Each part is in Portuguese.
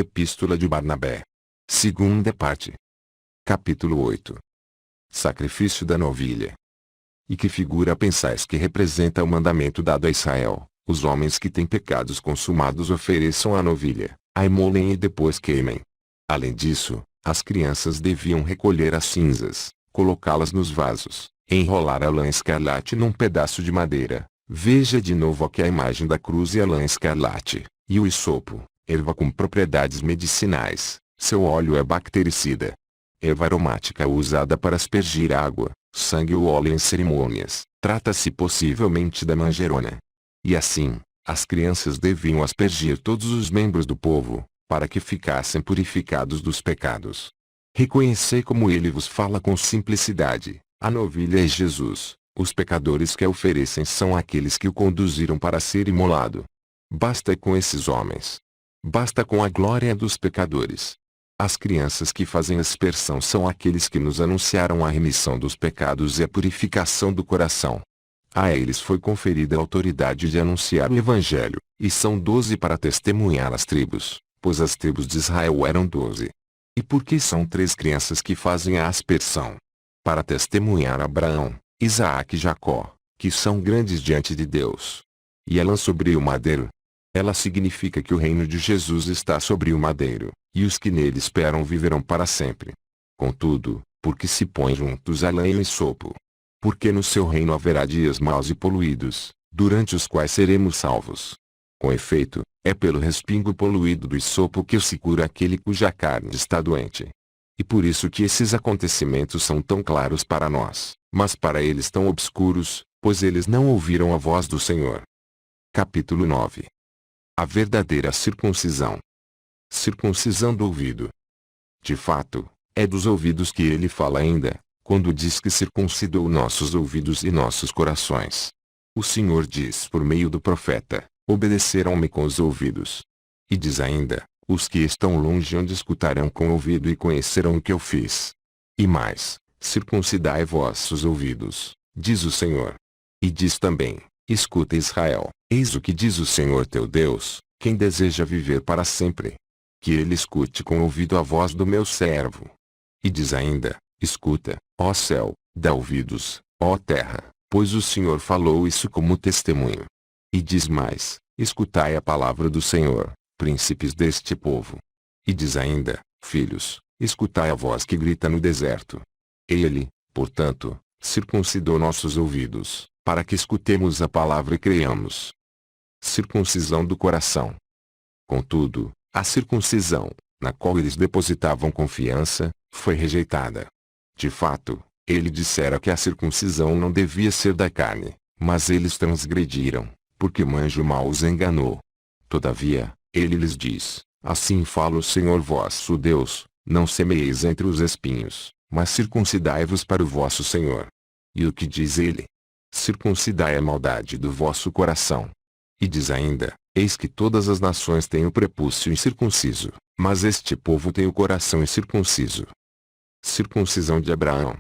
Epístola de Barnabé. Segunda parte. Capítulo 8. Sacrifício da novilha. E que figura pensais que representa o mandamento dado a Israel? Os homens que têm pecados consumados ofereçam a novilha, a imolem e depois queimem. Além disso, as crianças deviam recolher as cinzas, colocá-las nos vasos, enrolar a lã escarlate num pedaço de madeira. Veja de novo aqui a imagem da cruz e a lã escarlate, e o hisopo, erva com propriedades medicinais. Seu óleo é bactericida. Erva aromática usada para aspergir água, sangue ou óleo em cerimônias. Trata-se possivelmente da manjerona. E assim, as crianças deviam aspergir todos os membros do povo, para que ficassem purificados dos pecados. Reconhecei como ele vos fala com simplicidade. A novilha é Jesus. Os pecadores que a oferecem são aqueles que o conduziram para ser imolado. Basta com esses homens. Basta com a glória dos pecadores. As crianças que fazem aspersão são aqueles que nos anunciaram a remissão dos pecados e a purificação do coração. A eles foi conferida a autoridade de anunciar o Evangelho, e são 12 para testemunhar as tribos, pois as tribos de Israel eram 12. E por que são 3 crianças que fazem a aspersão? Para testemunhar Abraão, Isaque e Jacó, que são grandes diante de Deus. E a lã sobre o madeiro. Ela significa que o reino de Jesus está sobre o madeiro, e os que nele esperam viverão para sempre. Contudo, porque se põem juntos a lã e o hisopo? Porque no seu reino haverá dias maus e poluídos, durante os quais seremos salvos. Com efeito, é pelo respingo poluído do hisopo que se cura aquele cuja carne está doente. E por isso que esses acontecimentos são tão claros para nós, mas para eles tão obscuros, pois eles não ouviram a voz do Senhor. Capítulo 9. A verdadeira circuncisão. Circuncisão do ouvido. De fato, é dos ouvidos que ele fala ainda, quando diz que circuncidou nossos ouvidos e nossos corações. O Senhor diz por meio do profeta: obedeceram-me com os ouvidos. E diz ainda: os que estão longe onde escutarão com o ouvido e conhecerão o que eu fiz. E mais, circuncidai vossos ouvidos, diz o Senhor. E diz também: escuta Israel, eis o que diz o Senhor teu Deus, quem deseja viver para sempre. Que ele escute com o ouvido a voz do meu servo. E diz ainda: escuta, ó céu, dá ouvidos, ó terra, pois o Senhor falou isso como testemunho. E diz mais: escutai a palavra do Senhor, príncipes deste povo. E diz ainda: filhos, escutai a voz que grita no deserto. Ele, portanto, circuncidou nossos ouvidos, para que escutemos a palavra e creiamos. Circuncisão do coração. Contudo, a circuncisão, na qual eles depositavam confiança, foi rejeitada. De fato, ele dissera que a circuncisão não devia ser da carne, mas eles transgrediram, porque o anjo mau os enganou. Todavia, ele lhes diz: assim fala o Senhor vosso Deus, não semeeis entre os espinhos, mas circuncidai-vos para o vosso Senhor. E o que diz ele? Circuncidai a maldade do vosso coração. E diz ainda: eis que todas as nações têm o prepúcio incircunciso, mas este povo tem o coração incircunciso. Circuncisão de Abraão.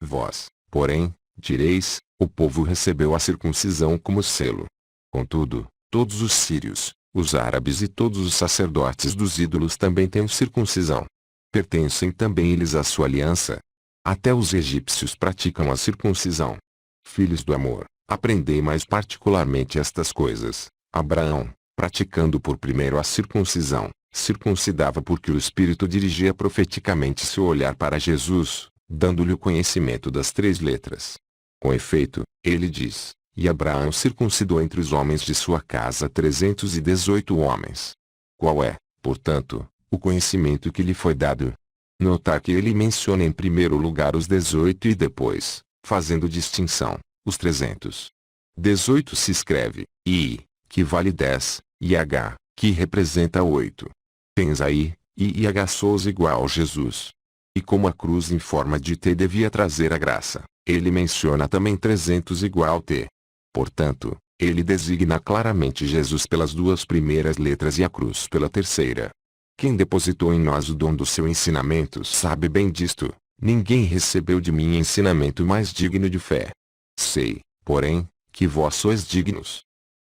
Vós, porém, direis: o povo recebeu a circuncisão como selo. Contudo, todos os sírios, os árabes e todos os sacerdotes dos ídolos também têm circuncisão. Pertencem também eles à sua aliança. Até os egípcios praticam a circuncisão. Filhos do amor, aprendei mais particularmente estas coisas. Abraão, praticando por primeiro a circuncisão, circuncidava porque o Espírito dirigia profeticamente seu olhar para Jesus, dando-lhe o conhecimento das 3 letras. Com efeito, ele diz: e Abraão circuncidou entre os homens de sua casa 318 homens. Qual é, portanto, o conhecimento que lhe foi dado? Notar que ele menciona em primeiro lugar os 18 e depois, fazendo distinção, os 300. 18 se escreve I, que vale 10, e H, que representa 8. Tens aí, I e H Souza igual a Jesus. E como a cruz em forma de T devia trazer a graça, ele menciona também 300 igual T. Portanto, ele designa claramente Jesus pelas 2 primeiras letras e a cruz pela terceira. Quem depositou em nós o dom do seu ensinamento sabe bem disto: ninguém recebeu de mim ensinamento mais digno de fé. Sei, porém, que vós sois dignos.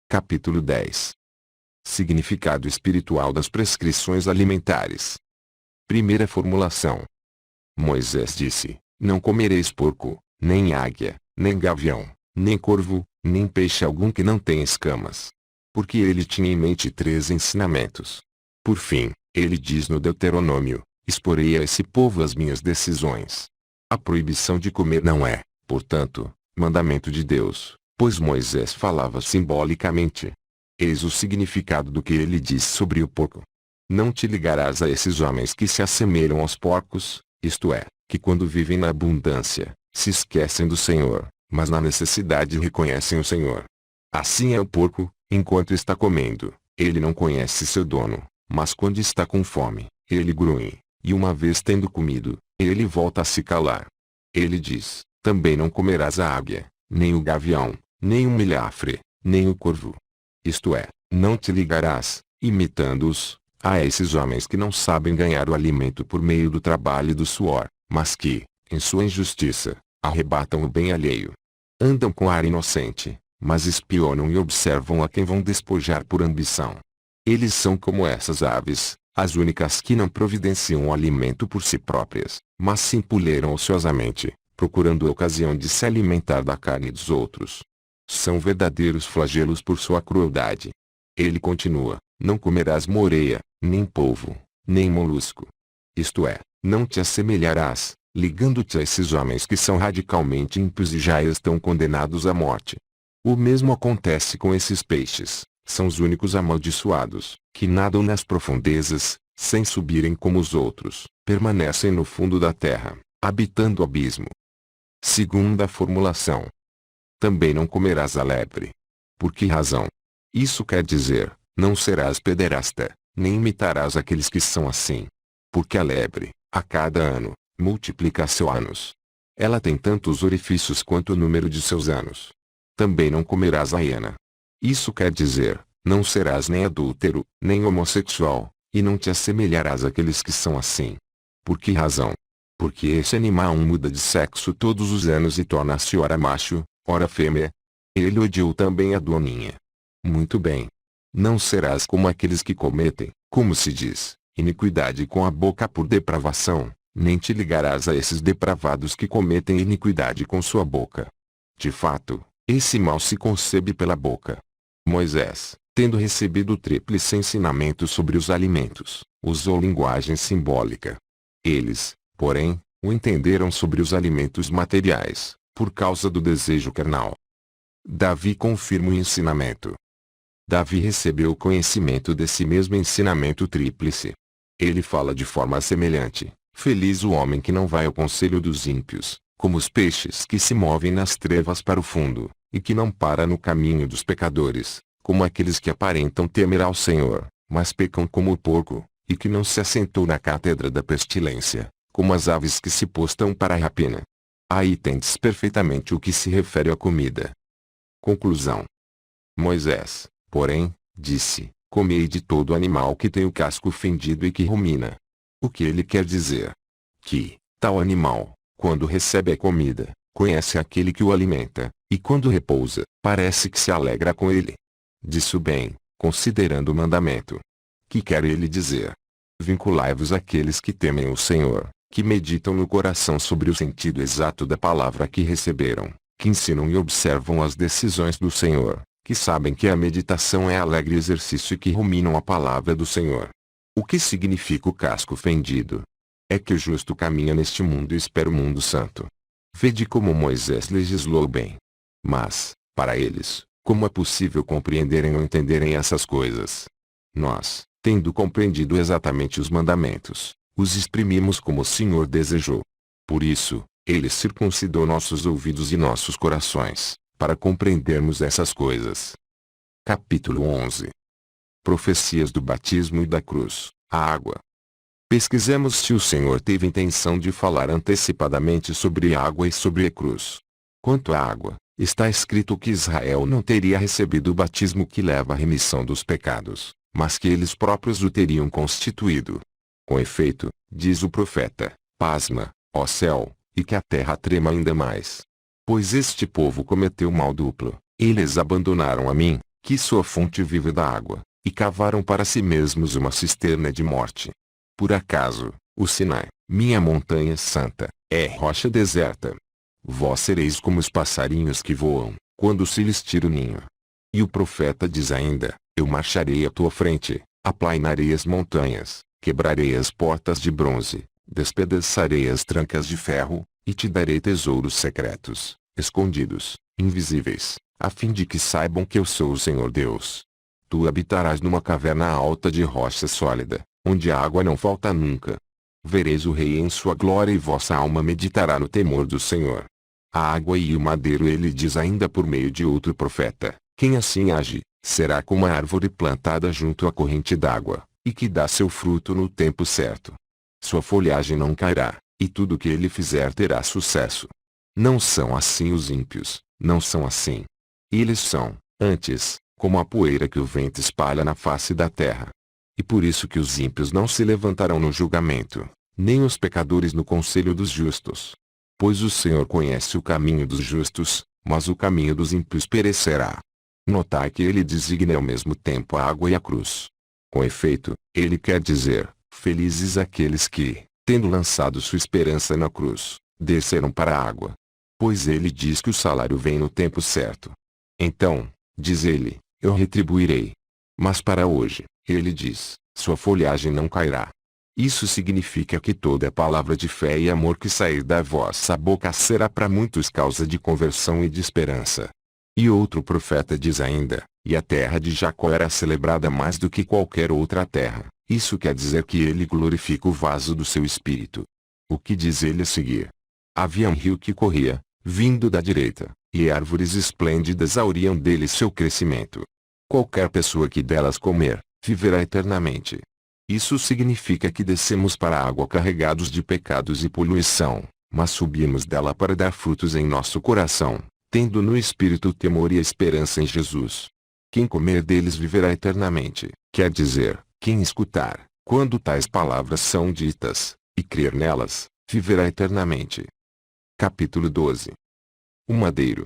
Capítulo 10. Significado espiritual das prescrições alimentares. Primeira formulação. Moisés disse: não comereis porco, nem águia, nem gavião, nem corvo, nem peixe algum que não tenha escamas. Porque ele tinha em mente 3 ensinamentos. Por fim, ele diz no Deuteronômio: exporei a esse povo as minhas decisões. A proibição de comer não é, portanto, mandamento de Deus, pois Moisés falava simbolicamente. Eis o significado do que ele diz sobre o porco. Não te ligarás a esses homens que se assemelham aos porcos, isto é, que quando vivem na abundância, se esquecem do Senhor, mas na necessidade reconhecem o Senhor. Assim é o porco, enquanto está comendo, ele não conhece seu dono, mas quando está com fome, ele grunhe, e uma vez tendo comido, ele volta a se calar. Ele diz: também não comerás a águia, nem o gavião, nem o milhafre, nem o corvo. Isto é, não te ligarás, imitando-os, a esses homens que não sabem ganhar o alimento por meio do trabalho e do suor, mas que, em sua injustiça, arrebatam o bem alheio. Andam com ar inocente, mas espionam e observam a quem vão despojar por ambição. Eles são como essas aves, as únicas que não providenciam o alimento por si próprias, mas se empoleiram ociosamente, procurando a ocasião de se alimentar da carne dos outros. São verdadeiros flagelos por sua crueldade. Ele continua: não comerás moreia, nem polvo, nem molusco. Isto é, não te assemelharás, ligando-te a esses homens que são radicalmente ímpios e já estão condenados à morte. O mesmo acontece com esses peixes, são os únicos amaldiçoados, que nadam nas profundezas, sem subirem como os outros, permanecem no fundo da terra, habitando o abismo. Segunda formulação. Também não comerás a lebre. Por que razão? Isso quer dizer, não serás pederasta, nem imitarás aqueles que são assim. Porque a lebre, a cada ano, multiplica seus anos. Ela tem tantos orifícios quanto o número de seus anos. Também não comerás a hiena. Isso quer dizer, não serás nem adúltero, nem homossexual, e não te assemelharás àqueles que são assim. Por que razão? Porque esse animal muda de sexo todos os anos e torna-se ora macho, ora fêmea. Ele odiou também a doninha. Muito bem. Não serás como aqueles que cometem, como se diz, iniquidade com a boca por depravação, nem te ligarás a esses depravados que cometem iniquidade com sua boca. De fato, esse mal se concebe pela boca. Moisés, tendo recebido o tríplice ensinamento sobre os alimentos, usou linguagem simbólica. Eles, porém, o entenderam sobre os alimentos materiais, por causa do desejo carnal. Davi confirma o ensinamento. Davi recebeu o conhecimento desse mesmo ensinamento tríplice. Ele fala de forma semelhante: feliz o homem que não vai ao conselho dos ímpios, como os peixes que se movem nas trevas para o fundo, e que não para no caminho dos pecadores, como aqueles que aparentam temer ao Senhor, mas pecam como o porco, e que não se assentou na cátedra da pestilência, como as aves que se postam para a rapina. Aí tendes perfeitamente o que se refere à comida. Conclusão. Moisés, porém, disse: comei de todo animal que tem o casco fendido e que rumina. O que ele quer dizer? Que, tal animal, quando recebe a comida, conhece aquele que o alimenta, e quando repousa, parece que se alegra com ele. Disso bem, considerando o mandamento. Que quer ele dizer? Vinculai-vos àqueles que temem o Senhor, que meditam no coração sobre o sentido exato da palavra que receberam, que ensinam e observam as decisões do Senhor, que sabem que a meditação é alegre exercício e que ruminam a palavra do Senhor. O que significa o casco fendido? É que o justo caminha neste mundo e espera o mundo santo. Vede como Moisés legislou bem. Mas, para eles, como é possível compreenderem ou entenderem essas coisas? Nós, tendo compreendido exatamente os mandamentos, os exprimimos como o Senhor desejou. Por isso, Ele circuncidou nossos ouvidos e nossos corações, para compreendermos essas coisas. Capítulo 11. Profecias do batismo e da cruz, a água. Pesquisemos se o Senhor teve intenção de falar antecipadamente sobre a água e sobre a cruz. Quanto à água, está escrito que Israel não teria recebido o batismo que leva à remissão dos pecados, mas que eles próprios o teriam constituído. Com efeito, diz o profeta, pasma, ó céu, e que a terra trema ainda mais. Pois este povo cometeu mal duplo, eles abandonaram a mim, que sou a fonte viva da água, e cavaram para si mesmos uma cisterna de morte. Por acaso, o Sinai, minha montanha santa, é rocha deserta? Vós sereis como os passarinhos que voam, quando se lhes tira o ninho. E o profeta diz ainda: eu marcharei à tua frente, aplainarei as montanhas, quebrarei as portas de bronze, despedaçarei as trancas de ferro, e te darei tesouros secretos, escondidos, invisíveis, a fim de que saibam que eu sou o Senhor Deus. Tu habitarás numa caverna alta de rocha sólida, onde a água não falta nunca. Vereis o Rei em sua glória e vossa alma meditará no temor do Senhor. A água e o madeiro ele diz ainda por meio de outro profeta: quem assim age, será como a árvore plantada junto à corrente d'água, e que dá seu fruto no tempo certo. Sua folhagem não cairá, e tudo o que ele fizer terá sucesso. Não são assim os ímpios, não são assim. Eles são, antes, como a poeira que o vento espalha na face da terra. E por isso que os ímpios não se levantarão no julgamento, nem os pecadores no conselho dos justos. Pois o Senhor conhece o caminho dos justos, mas o caminho dos ímpios perecerá. Notai que ele designa ao mesmo tempo a água e a cruz. Com efeito, ele quer dizer: felizes aqueles que, tendo lançado sua esperança na cruz, desceram para a água. Pois ele diz que o salário vem no tempo certo. Então, diz ele, eu retribuirei. Mas para hoje, ele diz, sua folhagem não cairá. Isso significa que toda a palavra de fé e amor que sair da vossa boca será para muitos causa de conversão e de esperança. E outro profeta diz ainda: e a terra de Jacó era celebrada mais do que qualquer outra terra. Isso quer dizer que ele glorifica o vaso do seu espírito. O que diz ele a seguir? Havia um rio que corria, vindo da direita, e árvores esplêndidas auriam dele seu crescimento. Qualquer pessoa que delas comer, viverá eternamente. Isso significa que descemos para a água carregados de pecados e poluição, mas subimos dela para dar frutos em nosso coração, tendo no espírito o temor e a esperança em Jesus. Quem comer deles viverá eternamente, quer dizer, quem escutar, quando tais palavras são ditas, e crer nelas, viverá eternamente. Capítulo 12. O madeiro.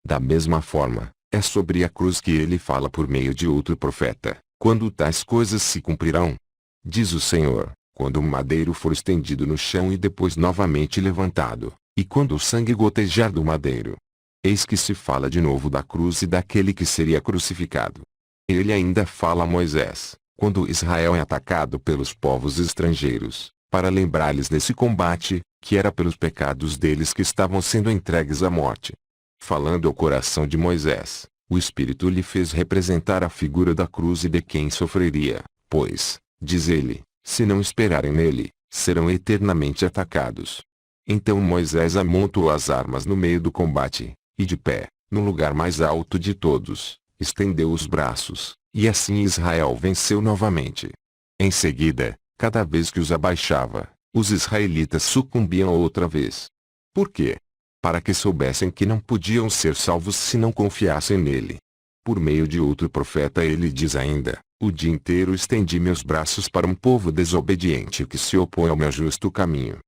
Da mesma forma, é sobre a cruz que ele fala por meio de outro profeta: quando tais coisas se cumprirão, diz o Senhor, quando o madeiro for estendido no chão e depois novamente levantado, e quando o sangue gotejar do madeiro. Eis que se fala de novo da cruz e daquele que seria crucificado. Ele ainda fala a Moisés, quando Israel é atacado pelos povos estrangeiros, para lembrar-lhes desse combate, que era pelos pecados deles que estavam sendo entregues à morte. Falando ao coração de Moisés, o Espírito lhe fez representar a figura da cruz e de quem sofreria, pois, diz ele, se não esperarem nele, serão eternamente atacados. Então Moisés amontoou as armas no meio do combate, e de pé, no lugar mais alto de todos, estendeu os braços, e assim Israel venceu novamente. Em seguida, cada vez que os abaixava, os israelitas sucumbiam outra vez. Por quê? Para que soubessem que não podiam ser salvos se não confiassem nele. Por meio de outro profeta ele diz ainda: o dia inteiro estendi meus braços para um povo desobediente que se opõe ao meu justo caminho.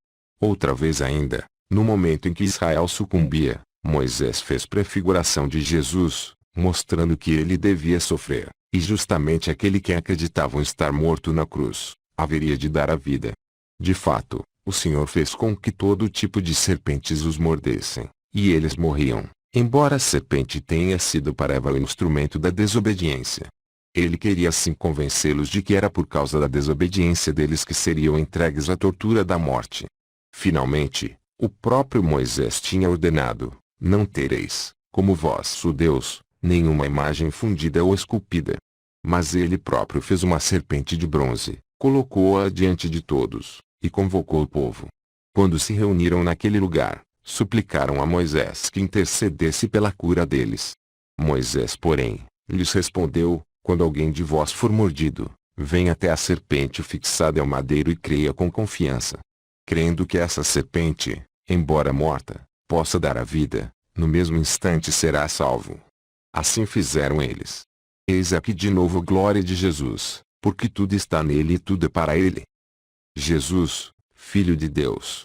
Outra vez ainda, no momento em que Israel sucumbia, Moisés fez prefiguração de Jesus, mostrando que ele devia sofrer, e justamente aquele que acreditavam estar morto na cruz, haveria de dar a vida. De fato, o Senhor fez com que todo tipo de serpentes os mordessem, e eles morriam, embora a serpente tenha sido para Eva o instrumento da desobediência. Ele queria assim convencê-los de que era por causa da desobediência deles que seriam entregues à tortura da morte. Finalmente, o próprio Moisés tinha ordenado: não tereis, como vosso Deus, nenhuma imagem fundida ou esculpida. Mas ele próprio fez uma serpente de bronze, colocou-a diante de todos, e convocou o povo. Quando se reuniram naquele lugar, suplicaram a Moisés que intercedesse pela cura deles. Moisés, porém, lhes respondeu: quando alguém de vós for mordido, venha até a serpente fixada ao madeiro e creia com confiança. Crendo que essa serpente, embora morta, possa dar a vida, no mesmo instante será salvo. Assim fizeram eles. Eis aqui de novo a glória de Jesus, porque tudo está nele e tudo é para ele. Jesus, Filho de Deus.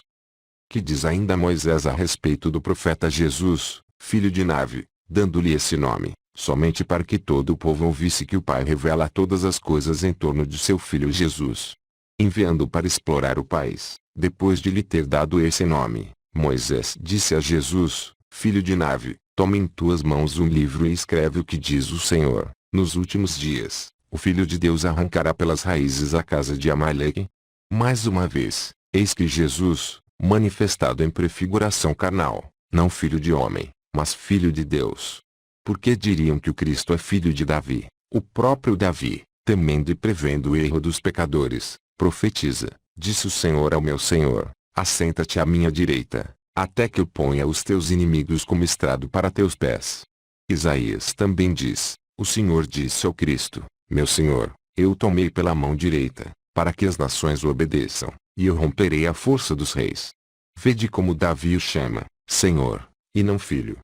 Que diz ainda Moisés a respeito do profeta Jesus, filho de Nave, dando-lhe esse nome: somente para que todo o povo ouvisse que o Pai revela todas as coisas em torno de seu Filho Jesus. Enviando-o para explorar o país, depois de lhe ter dado esse nome, Moisés disse a Jesus, filho de Nave, toma em tuas mãos um livro e escreve o que diz o Senhor. Nos últimos dias, o Filho de Deus arrancará pelas raízes a casa de Amaleque. Mais uma vez, eis que Jesus, manifestado em prefiguração carnal, não filho de homem, mas filho de Deus. Porque diriam que o Cristo é filho de Davi, o próprio Davi, temendo e prevendo o erro dos pecadores, profetiza, disse o Senhor ao meu Senhor, assenta-te à minha direita, até que eu ponha os teus inimigos como estrado para teus pés. Isaías também diz, o Senhor disse ao Cristo, meu Senhor, eu tomei pela mão direita, para que as nações o obedeçam, e eu romperei a força dos reis. Vede como Davi o chama, Senhor, e não filho.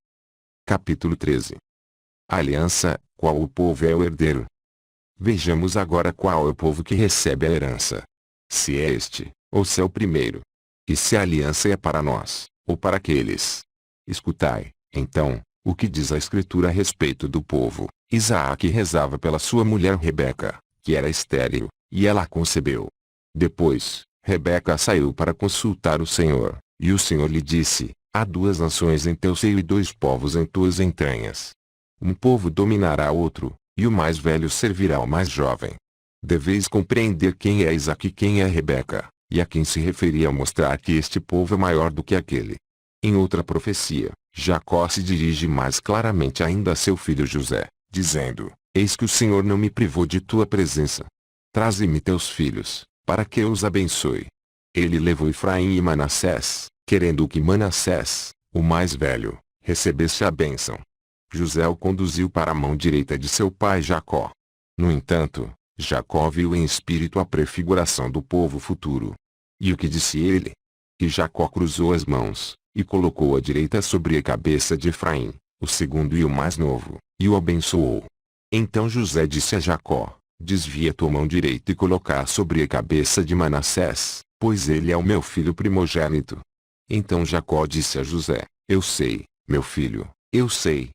Capítulo 13. A aliança, qual o povo é o herdeiro? Vejamos agora qual é o povo que recebe a herança. Se é este, ou se é o primeiro. E se a aliança é para nós, ou para aqueles. Escutai, então, o que diz a Escritura a respeito do povo. Isaac rezava pela sua mulher Rebeca, que era estéril, e ela a concebeu. Depois, Rebeca saiu para consultar o Senhor, e o Senhor lhe disse, há duas nações em teu seio e dois povos em tuas entranhas. Um povo dominará outro, e o mais velho servirá ao mais jovem. Deveis compreender quem é Isaque e quem é Rebeca, e a quem se referia ao mostrar que este povo é maior do que aquele. Em outra profecia, Jacó se dirige mais claramente ainda a seu filho José, dizendo, eis que o Senhor não me privou de tua presença. Traze-me teus filhos, para que eu os abençoe. Ele levou Efraim e Manassés, querendo que Manassés, o mais velho, recebesse a bênção. José o conduziu para a mão direita de seu pai Jacó. No entanto, Jacó viu em espírito a prefiguração do povo futuro. E o que disse ele? E Jacó cruzou as mãos, e colocou a direita sobre a cabeça de Efraim, o segundo e o mais novo, e o abençoou. Então José disse a Jacó, desvia tua mão direita e colocar sobre a cabeça de Manassés, pois ele é o meu filho primogênito. Então Jacó disse a José, eu sei, meu filho, eu sei.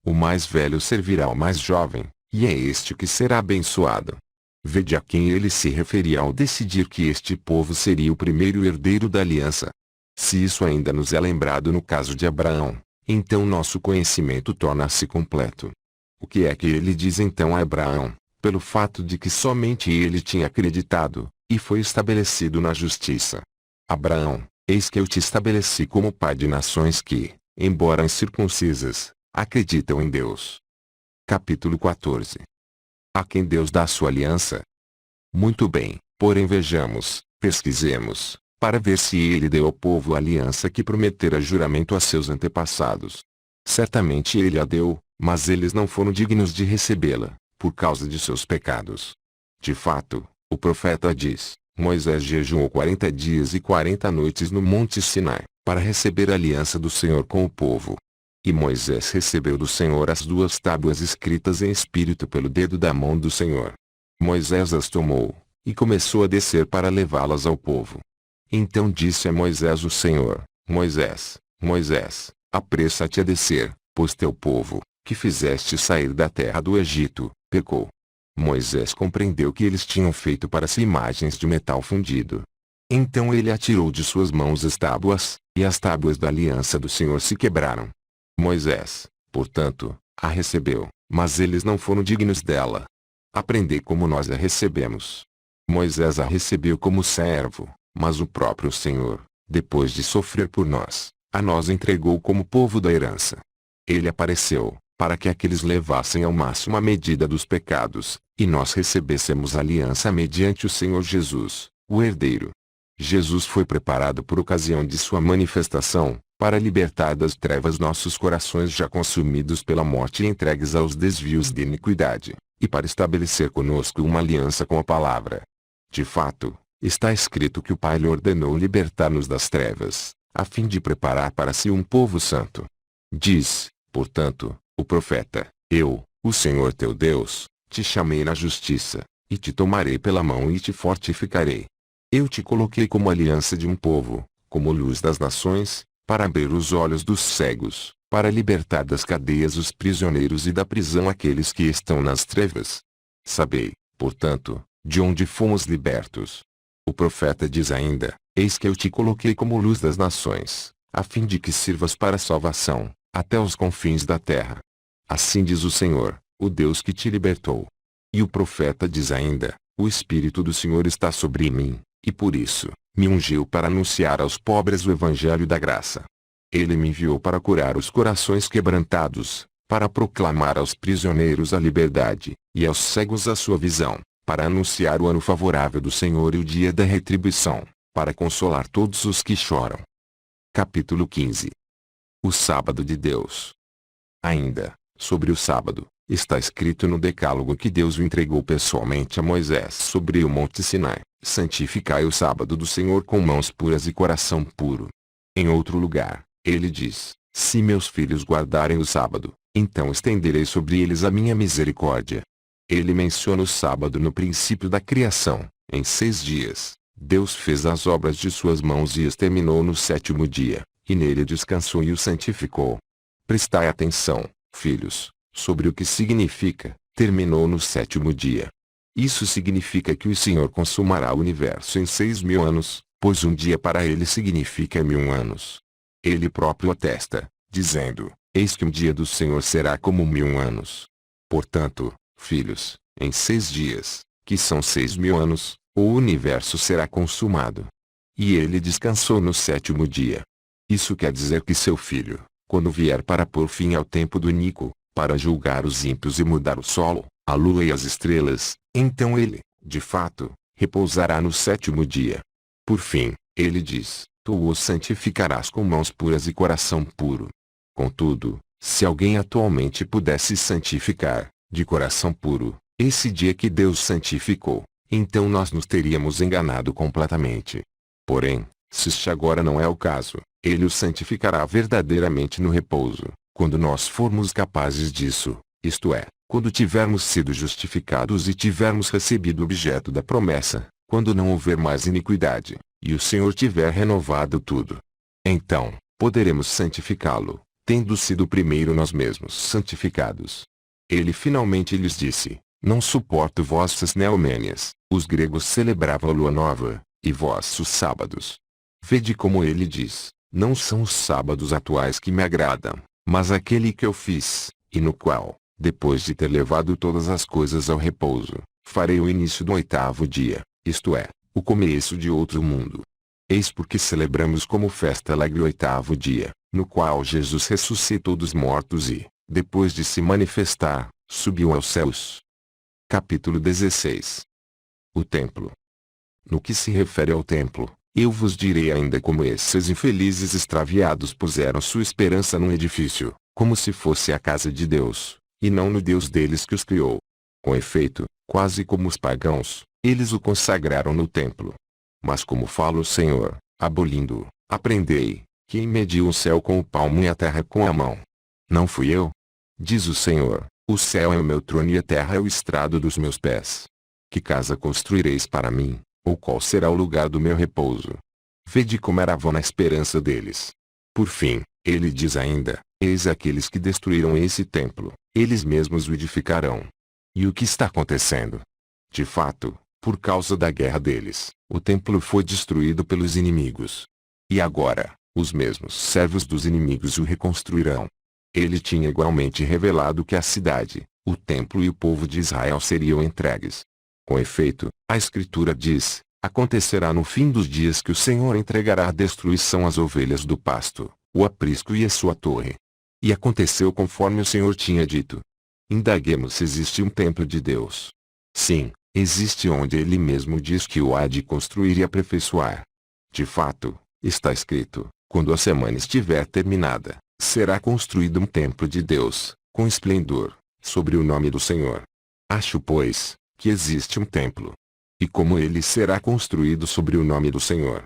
O mais velho servirá ao mais jovem, e é este que será abençoado. Vede a quem ele se referia ao decidir que este povo seria o primeiro herdeiro da aliança. Se isso ainda nos é lembrado no caso de Abraão, então nosso conhecimento torna-se completo. O que é que ele diz então a Abraão? Pelo fato de que somente ele tinha acreditado, e foi estabelecido na justiça. Abraão, eis que eu te estabeleci como pai de nações que, embora incircuncisas, acreditam em Deus. Capítulo 14. A quem Deus dá sua aliança? Muito bem, porém vejamos, pesquisemos, para ver se ele deu ao povo a aliança que prometera juramento a seus antepassados. Certamente ele a deu, mas eles não foram dignos de recebê-la, por causa de seus pecados. De fato, o profeta diz, Moisés jejuou 40 dias e 40 noites no monte Sinai, para receber a aliança do Senhor com o povo. E Moisés recebeu do Senhor as duas tábuas escritas em espírito pelo dedo da mão do Senhor. Moisés as tomou, e começou a descer para levá-las ao povo. Então disse a Moisés o Senhor, Moisés, Moisés, apressa-te a descer, pois teu povo, que fizeste sair da terra do Egito, pecou. Moisés compreendeu que eles tinham feito para si imagens de metal fundido. Então ele atirou de suas mãos as tábuas, e as tábuas da aliança do Senhor se quebraram. Moisés, portanto, a recebeu, mas eles não foram dignos dela. Aprendei como nós a recebemos. Moisés a recebeu como servo, mas o próprio Senhor, depois de sofrer por nós, a nós entregou como povo da herança. Ele apareceu, para que aqueles levassem ao máximo a medida dos pecados, e nós recebêssemos a aliança mediante o Senhor Jesus, o herdeiro. Jesus foi preparado por ocasião de sua manifestação, para libertar das trevas nossos corações já consumidos pela morte e entregues aos desvios de iniquidade, e para estabelecer conosco uma aliança com a palavra. De fato, está escrito que o Pai lhe ordenou libertar-nos das trevas, a fim de preparar para si um povo santo. Diz, portanto, o profeta, eu, o Senhor teu Deus, te chamei na justiça, e te tomarei pela mão e te fortificarei. Eu te coloquei como aliança de um povo, como luz das nações, para abrir os olhos dos cegos, para libertar das cadeias os prisioneiros e da prisão aqueles que estão nas trevas. Sabei, portanto, de onde fomos libertos. O profeta diz ainda: Eis que eu te coloquei como luz das nações, a fim de que sirvas para a salvação, até os confins da terra. Assim diz o Senhor, o Deus que te libertou. E o profeta diz ainda: O Espírito do Senhor está sobre mim, e por isso, me ungiu para anunciar aos pobres o evangelho da graça. Ele me enviou para curar os corações quebrantados, para proclamar aos prisioneiros a liberdade, e aos cegos a sua visão, para anunciar o ano favorável do Senhor e o dia da retribuição, para consolar todos os que choram. Capítulo 15. O sábado de Deus. Ainda, sobre o sábado, está escrito no decálogo que Deus o entregou pessoalmente a Moisés sobre o monte Sinai: santificai o sábado do Senhor com mãos puras e coração puro. Em outro lugar, ele diz: se meus filhos guardarem o sábado, então estenderei sobre eles a minha misericórdia. Ele menciona o sábado no princípio da criação. Em 6 dias, Deus fez as obras de suas mãos e exterminou no 7º dia, e nele descansou e o santificou. Prestai atenção, filhos, sobre o que significa: terminou no 7º dia. Isso significa que o Senhor consumará o universo em 6.000 anos, pois um dia para ele significa 1.000 anos. Ele próprio atesta, dizendo: eis que um dia do Senhor será como 1.000 anos. Portanto, filhos, em 6 dias, que são 6.000 anos, o universo será consumado. E ele descansou no 7º dia. Isso quer dizer que seu filho, quando vier para pôr fim ao tempo do iníquo, para julgar os ímpios e mudar o solo, a lua e as estrelas, então ele, de fato, repousará no 7º dia. Por fim, ele diz: tu os santificarás com mãos puras e coração puro. Contudo, se alguém atualmente pudesse santificar, de coração puro, esse dia que Deus santificou, então nós nos teríamos enganado completamente. Porém, se este agora não é o caso, ele os santificará verdadeiramente no repouso, quando nós formos capazes disso, isto é, quando tivermos sido justificados e tivermos recebido o objeto da promessa, quando não houver mais iniquidade, e o Senhor tiver renovado tudo. Então, poderemos santificá-lo, tendo sido primeiro nós mesmos santificados. Ele finalmente lhes disse: não suporto vossas neomênias. Os gregos celebravam a lua nova, e vossos sábados. Vede como ele diz: não são os sábados atuais que me agradam, mas aquele que eu fiz, e no qual, depois de ter levado todas as coisas ao repouso, farei o início do 8º dia, isto é, o começo de outro mundo. Eis porque celebramos como festa alegre o 8º dia, no qual Jesus ressuscitou dos mortos e, depois de se manifestar, subiu aos céus. Capítulo 16. O templo. No que se refere ao templo, eu vos direi ainda como esses infelizes extraviados puseram sua esperança num edifício, como se fosse a casa de Deus, e não no Deus deles que os criou. Com efeito, quase como os pagãos, eles o consagraram no templo. Mas como fala o Senhor, abolindo-o, aprendei: quem mediu o céu com o palmo e a terra com a mão? Não fui eu? Diz o Senhor: o céu é o meu trono e a terra é o estrado dos meus pés. Que casa construireis para mim, ou qual será o lugar do meu repouso? Vede como era vã a esperança deles. Por fim, ele diz ainda: eis aqueles que destruíram esse templo, eles mesmos o edificarão. E o que está acontecendo? De fato, por causa da guerra deles, o templo foi destruído pelos inimigos. E agora, os mesmos servos dos inimigos o reconstruirão. Ele tinha igualmente revelado que a cidade, o templo e o povo de Israel seriam entregues. Com efeito, a Escritura diz: acontecerá no fim dos dias que o Senhor entregará à destruição as ovelhas do pasto, o aprisco e a sua torre. E aconteceu conforme o Senhor tinha dito. Indaguemos se existe um templo de Deus. Sim, existe, onde ele mesmo diz que o há de construir e aperfeiçoar. De fato, está escrito: quando a semana estiver terminada, será construído um templo de Deus, com esplendor, sobre o nome do Senhor. Acho, pois, que existe um templo. E como ele será construído sobre o nome do Senhor?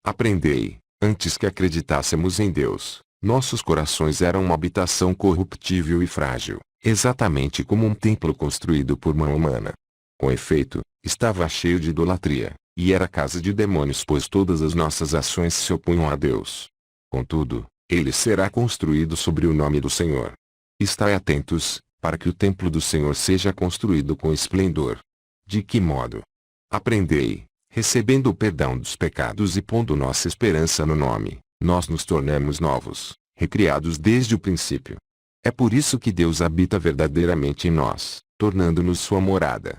Aprendei: antes que acreditássemos em Deus, nossos corações eram uma habitação corruptível e frágil, exatamente como um templo construído por mão humana. Com efeito, estava cheio de idolatria, e era casa de demônios, pois todas as nossas ações se opunham a Deus. Contudo, Ele será construído sobre o nome do Senhor. Estai atentos, para que o templo do Senhor seja construído com esplendor. De que modo? Aprendei, recebendo o perdão dos pecados e pondo nossa esperança no nome, nós nos tornamos novos, recriados desde o princípio. É por isso que Deus habita verdadeiramente em nós, tornando-nos sua morada.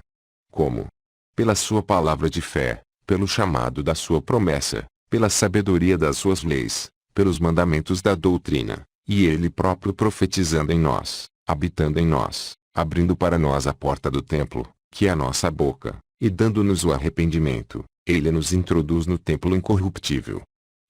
Como? Pela sua palavra de fé, pelo chamado da sua promessa, pela sabedoria das suas leis, pelos mandamentos da doutrina, e Ele próprio profetizando em nós, habitando em nós, abrindo para nós a porta do templo, que é a nossa boca, e dando-nos o arrependimento, Ele nos introduz no templo incorruptível.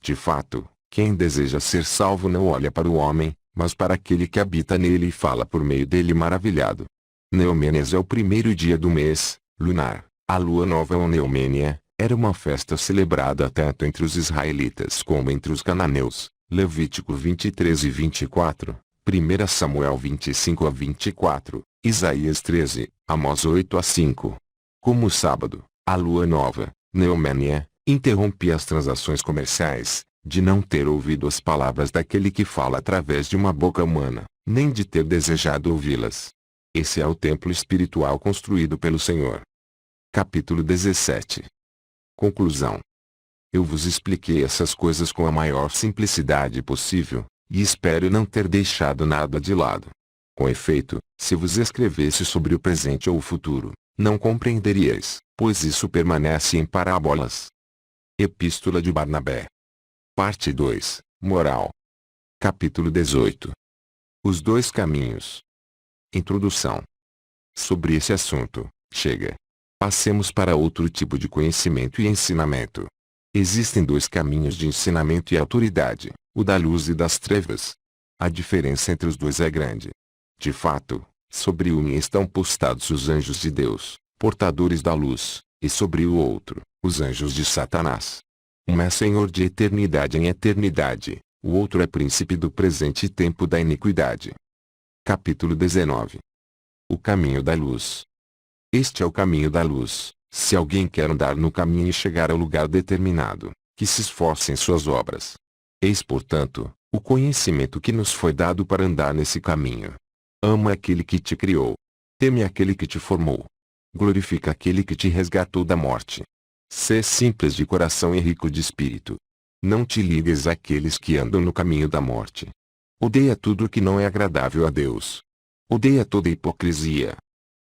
De fato, quem deseja ser salvo não olha para o homem, mas para aquele que habita nele e fala por meio dele maravilhado. Neomênias é o primeiro dia do mês, lunar, a lua nova ou Neomênia, era uma festa celebrada tanto entre os israelitas como entre os cananeus. Levítico 23 e 24, 1 Samuel 25 a 24, Isaías 13, Amós 8 a 5. Como o sábado, a lua nova, Neomênia, interrompia as transações comerciais, de não ter ouvido as palavras daquele que fala através de uma boca humana, nem de ter desejado ouvi-las. Esse é o templo espiritual construído pelo Senhor. Capítulo 17. Conclusão. Eu vos expliquei essas coisas com a maior simplicidade possível, e espero não ter deixado nada de lado. Com efeito, se vos escrevesse sobre o presente ou o futuro, não compreenderíeis, pois isso permanece em parábolas. Epístola de Barnabé. Parte 2, Moral. Capítulo 18. Os dois caminhos. Introdução. Sobre esse assunto, chega. Passemos para outro tipo de conhecimento e ensinamento. Existem dois caminhos de ensinamento e autoridade, o da luz e das trevas. A diferença entre os dois é grande. De fato, sobre um estão postados os anjos de Deus, portadores da luz, e sobre o outro, os anjos de Satanás. Um é Senhor de eternidade em eternidade, o outro é príncipe do presente tempo da iniquidade. Capítulo 19. O caminho da luz. Este é o caminho da luz. Se alguém quer andar no caminho e chegar ao lugar determinado, que se esforce em suas obras. Eis, portanto, o conhecimento que nos foi dado para andar nesse caminho. Ama aquele que te criou. Teme aquele que te formou. Glorifica aquele que te resgatou da morte. Sê simples de coração e rico de espírito. Não te ligues àqueles que andam no caminho da morte. Odeia tudo o que não é agradável a Deus. Odeia toda hipocrisia.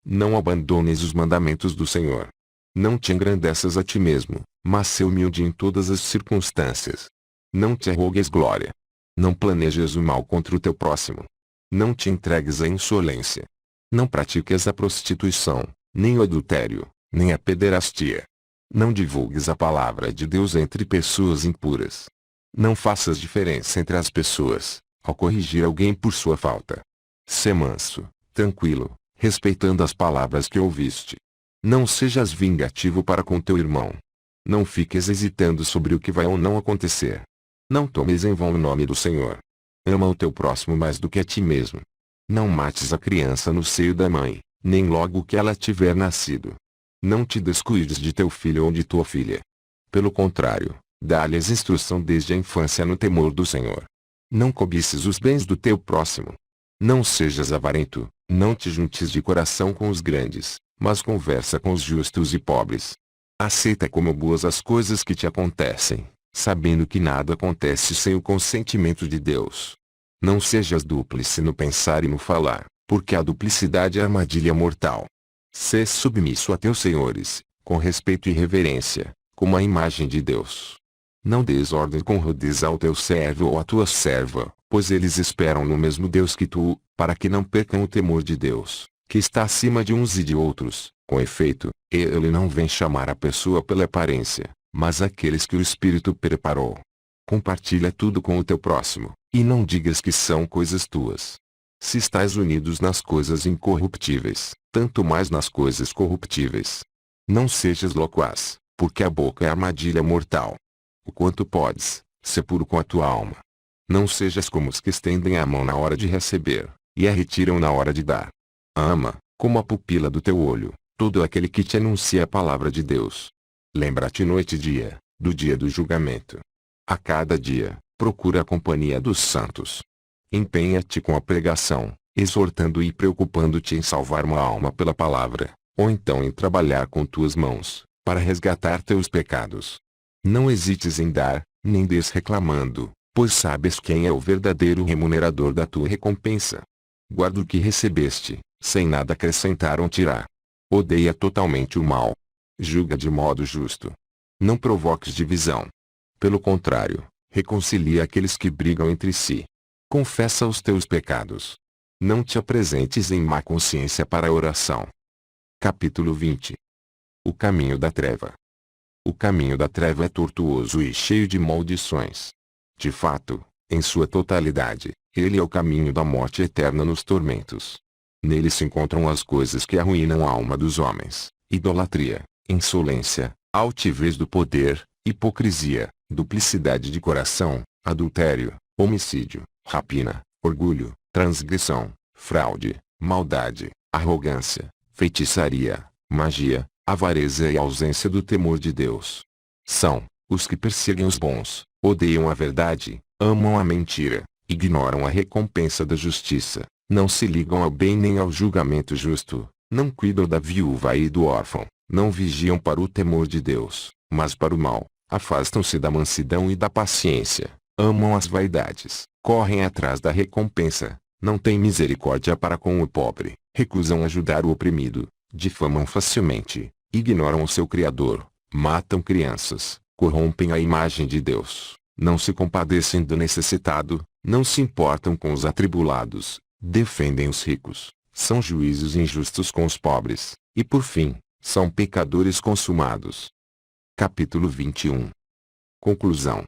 Não abandones os mandamentos do Senhor. Não te engrandeças a ti mesmo, mas sê humilde em todas as circunstâncias. Não te arrogues glória. Não planejes o mal contra o teu próximo. Não te entregues à insolência. Não pratiques a prostituição, nem o adultério, nem a pederastia. Não divulgues a palavra de Deus entre pessoas impuras. Não faças diferença entre as pessoas, ao corrigir alguém por sua falta. Sê manso, tranquilo, respeitando as palavras que ouviste. Não sejas vingativo para com teu irmão. Não fiques hesitando sobre o que vai ou não acontecer. Não tomes em vão o nome do Senhor. Ama o teu próximo mais do que a ti mesmo. Não mates a criança no seio da mãe, nem logo que ela tiver nascido. Não te descuides de teu filho ou de tua filha. Pelo contrário, dá-lhes instrução desde a infância no temor do Senhor. Não cobices os bens do teu próximo. Não sejas avarento, não te juntes de coração com os grandes, mas conversa com os justos e pobres. Aceita como boas as coisas que te acontecem, sabendo que nada acontece sem o consentimento de Deus. Não sejas dúplice no pensar e no falar, porque a duplicidade é armadilha mortal. Sê submisso a teus senhores, com respeito e reverência, como a imagem de Deus. Não des ordem com rudeza ao teu servo ou à tua serva, pois eles esperam no mesmo Deus que tu, para que não percam o temor de Deus, que está acima de uns e de outros. Com efeito, ele não vem chamar a pessoa pela aparência, mas aqueles que o Espírito preparou. Compartilha tudo com o teu próximo, e não digas que são coisas tuas. Se estais unidos nas coisas incorruptíveis, tanto mais nas coisas corruptíveis. Não sejas loquaz, porque a boca é armadilha mortal. O quanto podes, sê puro com a tua alma. Não sejas como os que estendem a mão na hora de receber, e a retiram na hora de dar. Ama, como a pupila do teu olho, todo aquele que te anuncia a palavra de Deus. Lembra-te noite e dia, do dia do julgamento. A cada dia, Procura a companhia dos santos. Empenha-te com a pregação, exortando e preocupando-te em salvar uma alma pela palavra, ou então em trabalhar com tuas mãos, para resgatar teus pecados. Não hesites em dar, nem des reclamando, pois sabes quem é o verdadeiro remunerador da tua recompensa. Guarda o que recebeste, sem nada acrescentar ou tirar. Odeia totalmente o mal. Julga de modo justo. Não provoques divisão. Pelo contrário, reconcilia aqueles que brigam entre si. Confessa os teus pecados. Não te apresentes em má consciência para a oração. Capítulo 20. O caminho da treva. O caminho da treva é tortuoso e cheio de maldições. De fato, em sua totalidade, ele é o caminho da morte eterna nos tormentos. Nele se encontram as coisas que arruinam a alma dos homens: idolatria, insolência, altivez do poder, hipocrisia, duplicidade de coração, adultério, homicídio, rapina, orgulho, transgressão, fraude, maldade, arrogância, feitiçaria, magia, avareza e ausência do temor de Deus. São os que perseguem os bons, odeiam a verdade, amam a mentira, ignoram a recompensa da justiça, não se ligam ao bem nem ao julgamento justo, não cuidam da viúva e do órfão, não vigiam para o temor de Deus, mas para o mal, afastam-se da mansidão e da paciência, amam as vaidades, correm atrás da recompensa, não têm misericórdia para com o pobre, recusam ajudar o oprimido, difamam facilmente, ignoram o seu Criador, matam crianças, corrompem a imagem de Deus, não se compadecem do necessitado, não se importam com os atribulados, defendem os ricos, são juízes injustos com os pobres, e por fim, são pecadores consumados. Capítulo 21. Conclusão.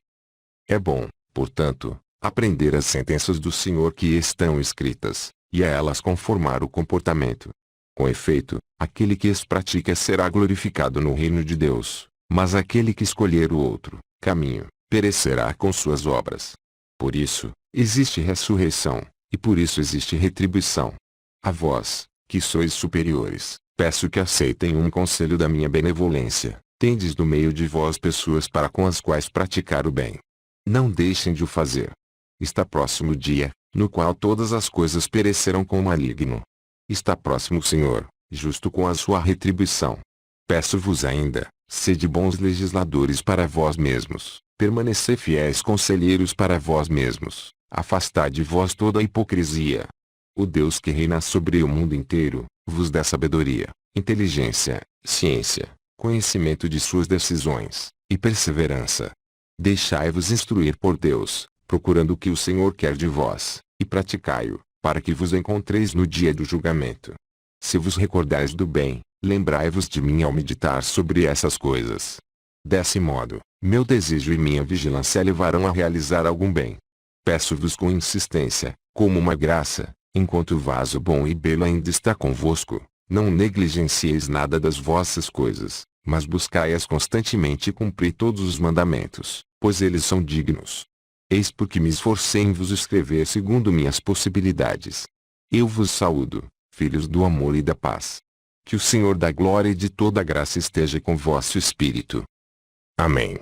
É bom, portanto, aprender as sentenças do Senhor que estão escritas, e a elas conformar o comportamento. Com efeito, aquele que as pratica será glorificado no reino de Deus, mas aquele que escolher o outro caminho, perecerá com suas obras. Por isso, existe ressurreição, e por isso existe retribuição. A vós, que sois superiores, peço que aceitem um conselho da minha benevolência. Tendes no meio de vós pessoas para com as quais praticar o bem. Não deixem de o fazer. Está próximo o dia, no qual todas as coisas perecerão com o maligno. Está próximo o Senhor, justo com a sua retribuição. Peço-vos ainda, sede bons legisladores para vós mesmos, permanecei fiéis conselheiros para vós mesmos, afastai de vós toda a hipocrisia. O Deus que reina sobre o mundo inteiro, vos dá sabedoria, inteligência, ciência, conhecimento de suas decisões, e perseverança. Deixai-vos instruir por Deus, procurando o que o Senhor quer de vós, e praticai-o, para que vos encontreis no dia do julgamento. Se vos recordais do bem, lembrai-vos de mim ao meditar sobre essas coisas. Desse modo, meu desejo e minha vigilância levarão a realizar algum bem. Peço-vos com insistência, como uma graça, enquanto o vaso bom e belo ainda está convosco, não negligencieis nada das vossas coisas, mas buscai-as constantemente e cumpri todos os mandamentos, pois eles são dignos. Eis porque me esforcei em vos escrever segundo minhas possibilidades. Eu vos saúdo, filhos do amor e da paz. Que o Senhor da glória e de toda a graça esteja com vosso espírito. Amém.